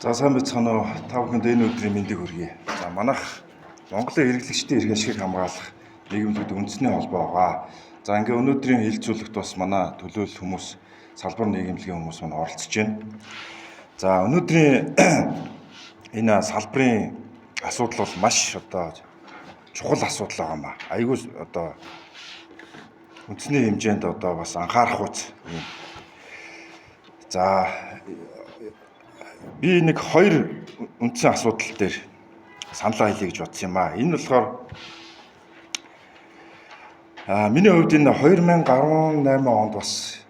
За сайн байцгаана уу? Та бүхэнд энэ өдрийн мэндийг хүргэе. За манайх Монголын хэрэглэгчдийн эрх ашигыг хамгаалах нийгэмлэгүүд үндэсний холбоо байгаа. За ингээ өнөөдрийн хэлэлцүүлэгт бас манай төлөөлөл хүмүүс, салбар нийгэмлэгийн хүмүүс маань оролцож байна. За өнөөдрийн энэ салбарын асуудал бол маш чухал асуудал байгаа маа. Айгүй үндэсний хэмжээнд бас анхаарах үз юм. За би нэг хоёр үндсэн асуудал дээр саналаа хэлье гэж бодсон юм аа. Энэ болохоор миний хувьд энэ 2018 онд бас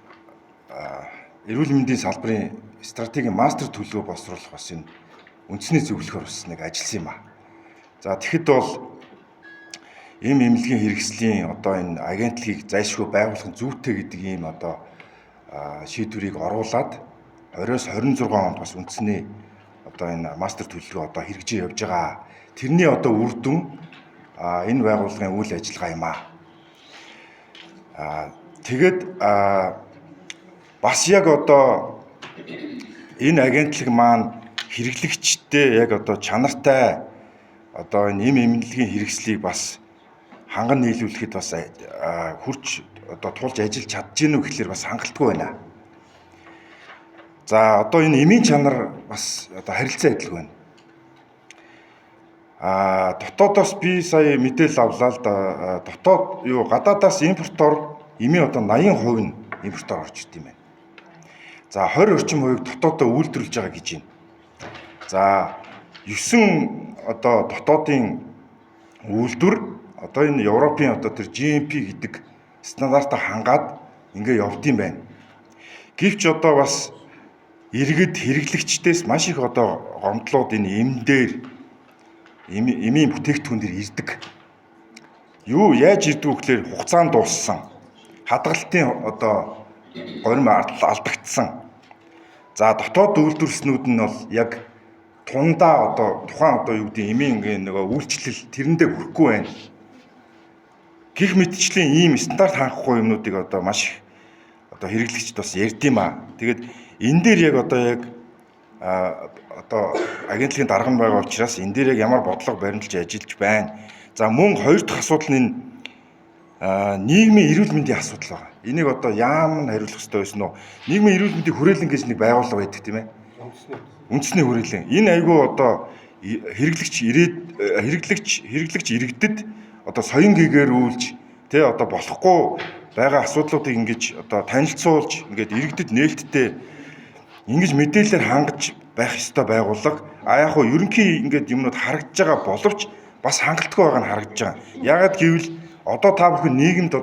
эрүүл мэндийн салбарын стратегийн мастер төлөвөө боловсруулах бас энэ үндэсний зөвлөхөр бас нэг ажилласан юм аа. За тэгэхэд бол ийм эмнэлгийн хэрэгслийн энэ агентлагийг зайлшгүй байгуулах нь зүйтэй гэдэг ийм шийдвэрийг оруулад 20-26 онд бас үндэсний энэ мастер төлөвлөгөө хэрэгжиж явж байгаа. Тэрний үр дүн энэ байгууллагын үйл ажиллагаа юм аа. Тэгээд бас яг энэ агентлаг маань хэрэглэгчтэй яг чанартай энэ эмнэлгийн хэрэгслийг бас ханган нийлүүлэхэд бас хурж тулж ажиллаж чадж гэнэ үү гэхлээр бас хангалтгүй байна. За энэ эмийн чанар бас харилцан адилгүй байна. Дотоодоос би сая мэдээлэл авлаа л да. Гадаадаас импортоор эмийн 80% нь импортоор орж ирд юм байна. За 20 орчим хувийг дотоодоо үйлдвэрлэж байгаа гэж байна. За 9 дотоодын үйлдвэр энэ Европын тэр GMP гэдэг стандартаа хангаад ингээ явд юм байна. Гэвч бас иргэд хэрэглэгчдээс маш их гомдлууд энэ эм дээр эмийн бүтээгдэхүүн дээр ирдэг. Яаж ирдэг вэ гэхээр хугацаанд дууссан. Хадгалтын горим алдагдсан. За дотоод үйлдвэрлэснүүд нь бол яг тундаа тухайн эмийн үйлчлэл тэрэндээ хүрэхгүй байна. Гэх мэтчлийн ийм стандарт хангахгүй юмнуудыг маш их хэрэглэгчд бас ярьд юм аа. Тэгээд энэ дээр яг агентлагийн дарга нь байгаа учраас энэ дээр яг ямар бодлого баримталж ажиллаж байна. За мөн хоёр дахь асуудал нь нийгмийн эрүүл мэндийн асуудал байгаа. Энийг яам нь хариулах ёстой байсан уу? Нийгмийн эрүүл мэндийн хүрээлэн гэж нэг байгууллага байдаг тийм ээ. Үндэсний хүрээлэн. Энэ айгүй хэрэглэгч иргэдэд соён гэгээр үйлж болохгүй байгаа асуудлуудыг ингэж танилцуулж ингээд иргэдэд нээлттэй ингэж мэдээлэлээр хангаж байх ёстой байгууллага. Яг ерөнхий юмнууд харагдж байгаа боловч бас хангалттай байгаа нь харагдж байгаа. Яагаад гэвэл та бүхэн нийгэмд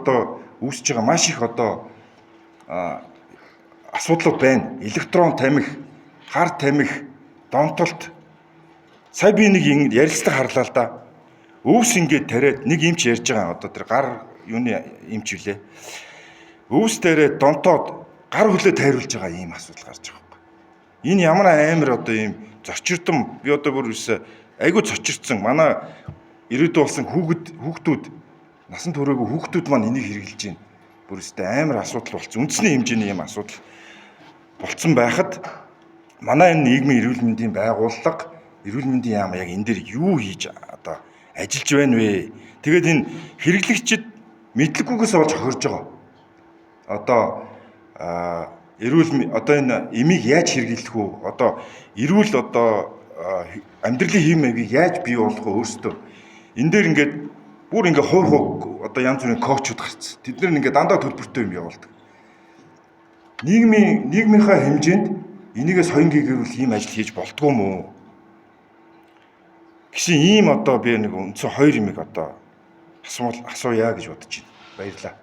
үүсэж байгаа маш их асуудлууд байна. Электрон тамхи, хар тамхи, донтолт. Сая би нэг ярилцлага харлаа л да. Өвс ингээд тариад нэг эмч ярьж байгаа. Тэр гар юуны эмч үлээ. Өвс тариад донтоод гар хөлөө тайруулж байгаа ийм асуудал гарч байгаа. Энэ ямар амар ийм зочирдсон би бүр айгүй цочирдсан. Манай ирээдүйн болсон хүүхдүүд насан туршаагүй хүүхдүүд маань энийг хэрэглэж байна. Бүр амар асуудал болсон. Үндэсний хэмжээний ийм асуудал болцсон байхад манай энэ нийгмийн эрүүл мэндийн байгууллага, эрүүл мэндийн яам яг энэ дээр юу хийж ажиллаж байна вэ? Тэгээд энэ хэрэглэгчид мэдлэггүйгээс болж хохирж байгаа. Энэ эмийг яаж хэрэглэх үү? Эрүүл амьдралын хэм маягийг яаж бий болгох вэ өөрсдөө? Энэ дээр бүр хувь янз бүрийн коучуд гарцсан. Тэд нар дандаа төлбөртэй юм явуулдаг. Нийгмийнхаа хэмжээнд энийгээ соён гээгэрүүл ийм ажил хийж болтгоо мүү? Гэсэн ийм би нэг үндсэн хоёр юмыг асууя гэж бодож байна. Баярлалаа.